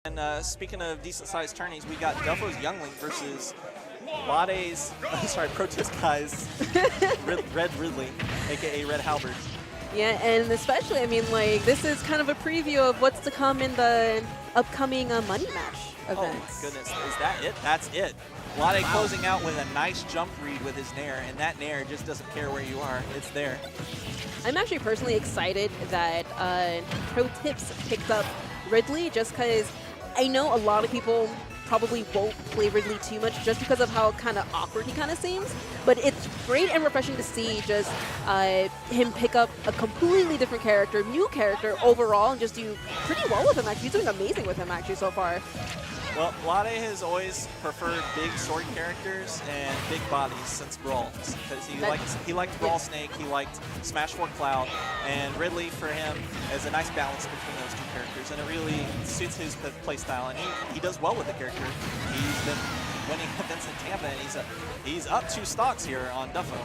And speaking of decent-sized tourneys, we got Duffo's Youngling versus Lade's, Protest Guy's Red Ridley, a.k.a. Red Halberd. Yeah, and especially, I mean, like, this is kind of a preview of what's to come in the upcoming money match events. Oh my goodness, is that it? That's it. Lade closing out with a nice jump read with his Nair, and that Nair just doesn't care where you are. It's there. I'm actually personally excited that Pro Tips picked up Ridley just because I know a lot of people probably won't play Ridley too much just because of how kind of awkward he kind of seems. But it's great and refreshing to see just him pick up a completely different character, new character overall, and just do pretty well with him, actually. He's doing amazing with him, actually, so far. Well, Lade has always preferred big sword characters and big bodies since Brawl, because he liked Brawl Snake, he liked Smash 4 Cloud, and Ridley for him is a nice balance between those two characters, and it really suits his playstyle, and he does well with the character. He's been winning events in Tampa, and he's up 2 stocks here on Duffo.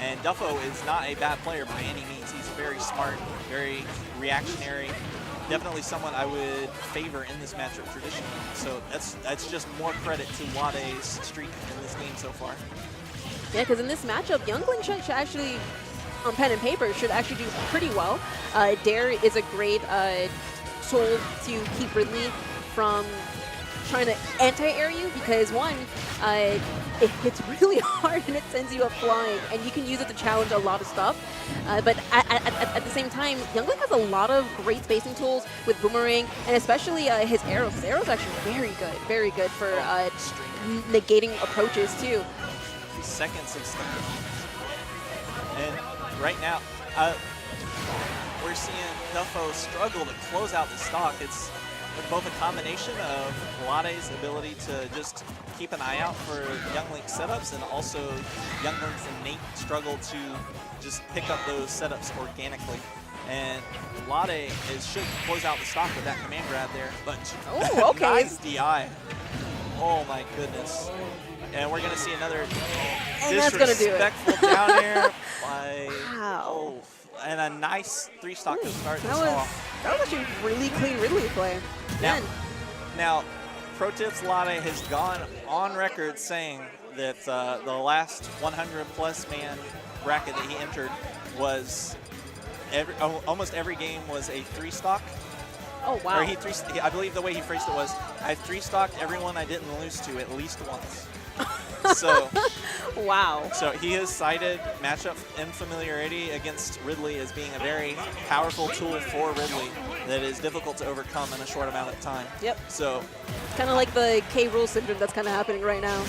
And Duffo is not a bad player by any means. He's very smart, very reactionary. Definitely someone I would favor in this matchup traditionally. So that's just more credit to Lade's streak in this game so far. Yeah, because in this matchup, Youngling should actually, on pen and paper, should actually do pretty well. Dare is a great tool to keep Ridley from trying to anti-air you because, one, it hits really hard and it sends you up flying, and you can use it to challenge a lot of stuff. But at the same time, Youngling has a lot of great spacing tools with Boomerang, and especially his arrows. His arrows are actually very good for negating approaches, too. Seconds of stuff. And right now, we're seeing Duffo struggle to close out the stock. It's both a combination of Lade's ability to just keep an eye out for Youngling's setups, and also Youngling's innate struggle to just pick up those setups organically. And Lade should close out the stock with that command grab there, but nice DI. Oh my goodness. And we're gonna see another disrespectful down air by and a nice 3-stock to start this off. That was actually really clean Ridley play. Now, Pro Tips Lade has gone on record saying that the last 100-plus man bracket that he entered was almost every game was a 3-stock. Oh, wow. Or I believe the way he phrased it was, I 3-stocked everyone I didn't lose to at least once. So, wow. So he has cited matchup infamiliarity against Ridley as being a very powerful tool for Ridley that is difficult to overcome in a short amount of time. Yep. So it's kind of like the K-Rule syndrome that's kind of happening right now.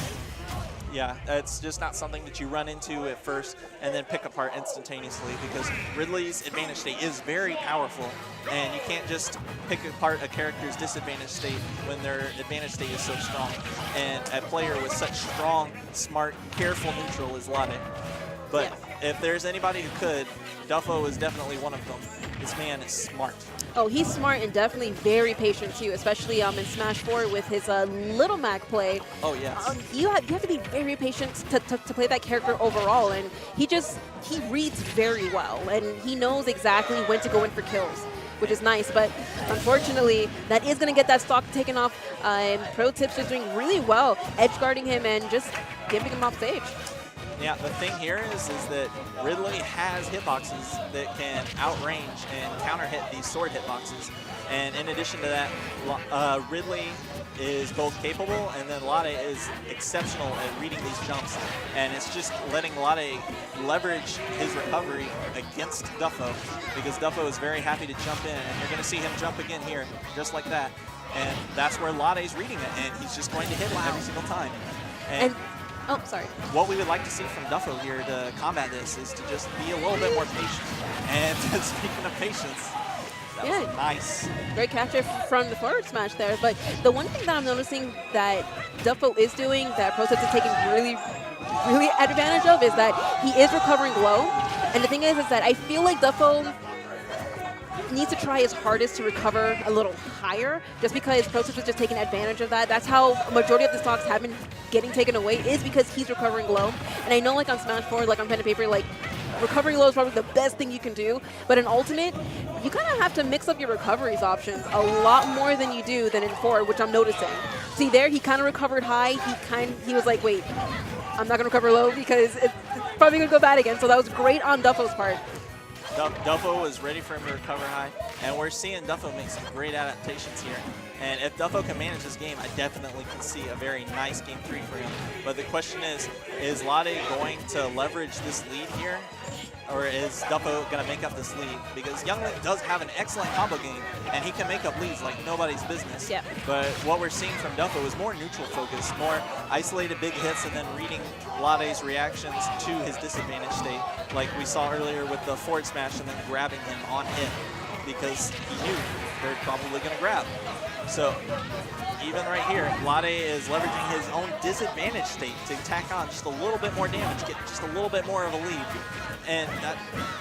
Yeah, it's just not something that you run into at first and then pick apart instantaneously, because Ridley's advantage state is very powerful, and you can't just pick apart a character's disadvantage state when their advantage state is so strong. And a player with such strong, smart, careful neutral is Lade. But if there's anybody who could, Duffo is definitely one of them. This man is smart. Oh, he's smart and definitely very patient too, especially in Smash 4 with his Little Mac play. Oh, yes. You have to be very patient to play that character overall, and he reads very well, and he knows exactly when to go in for kills, which is nice. But unfortunately, that is going to get that stock taken off. Pro Tips is doing really well, edge guarding him and just giving him off stage. Yeah, the thing here is that Ridley has hitboxes that can outrange and counter-hit these sword hitboxes. And in addition to that, Ridley is both capable, and then Lade is exceptional at reading these jumps. And it's just letting Lade leverage his recovery against Duffo, because Duffo is very happy to jump in. And you're going to see him jump again here, just like that. And that's where Lade's reading it, and he's just going to hit it every single time. And oh, sorry. What we would like to see from Duffo here to combat this is to just be a little bit more patient. And speaking of patience, that was nice. Great capture from the forward smash there. But the one thing that I'm noticing that Duffo is doing, that Pro Tips is taking really advantage of, is that he is recovering low. And the thing is that I feel like Duffo needs to try his hardest to recover a little higher, just because Pro Tips is just taking advantage of that. That's how a majority of the stocks have been getting taken away, is because he's recovering low. And I know, like on Smash 4, like on pen and paper, like recovery low is probably the best thing you can do. But in Ultimate, you kind of have to mix up your recoveries options a lot more than you do than in forward, which I'm noticing. See there, he kind of recovered high. He was like, wait, I'm not going to recover low because it's probably going to go bad again. So that was great on Duffo's part. Duffo was ready for him to recover high, and we're seeing Duffo make some great adaptations here. And if Duffo can manage this game, I definitely can see a very nice game 3 for him. But the question is Lade going to leverage this lead here, or is Duffo going to make up this lead? Because Youngling does have an excellent combo game, and he can make up leads like nobody's business. Yeah. But what we're seeing from Duffo is more neutral focus, more isolated big hits, and then reading Lade's reactions to his disadvantage state, like we saw earlier with the forward smash and then grabbing him on hit, because he knew they're probably going to grab. So even right here, Lade is leveraging his own disadvantage state to tack on just a little bit more damage, get just a little bit more of a lead. And that,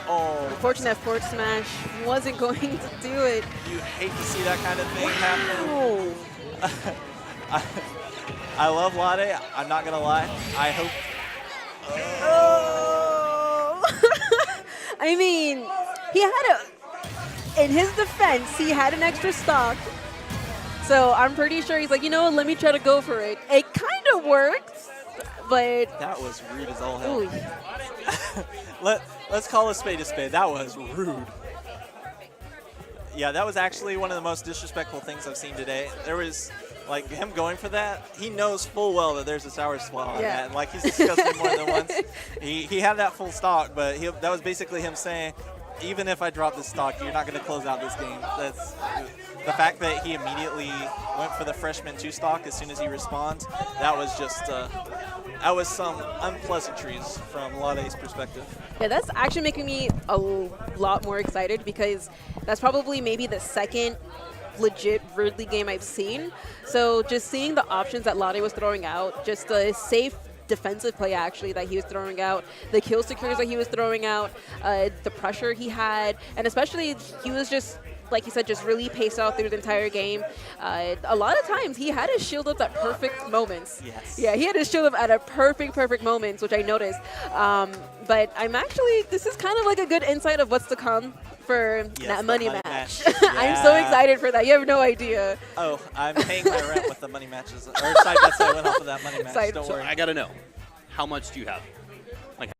Unfortunately, that forward smash wasn't going to do it. You hate to see that kind of thing happen. Wow. I love Lade. I'm not going to lie. I hope. I mean, he had in his defense, he had an extra stock. So I'm pretty sure he's like, you know what, let me try to go for it. It kind of worked, but. That was rude as all hell. Let's call a spade a spade. That was rude. Yeah, that was actually one of the most disrespectful things I've seen today. There was, like, him going for that. He knows full well that there's a sour spot on that. Like, he's discussed it more than once. He had that full stock, but that was basically him saying, even if I drop this stock, you're not going to close out this game. That's the fact that he immediately went for the freshman 2 stock as soon as he responds. That was just that was some unpleasantries from Lade's perspective. Yeah, that's actually making me a lot more excited because that's probably maybe the second legit Ridley game I've seen. So just seeing the options that Lade was throwing out, just a safe defensive play actually that he was throwing out, the kill secures that he was throwing out, the pressure he had, and especially he was just, like you said, just really paced out through the entire game. A lot of times he had his shield up at perfect moments. Yes. Yeah, he had his shield up at a perfect moments, which I noticed. But I'm actually, this is kind of like a good insight of what's to come for that money match. Yeah. I'm so excited for that. You have no idea. Oh, I'm paying my rent with the money matches. Or side by side went off of that money match. Don't So worry. I got to know, how much do you have?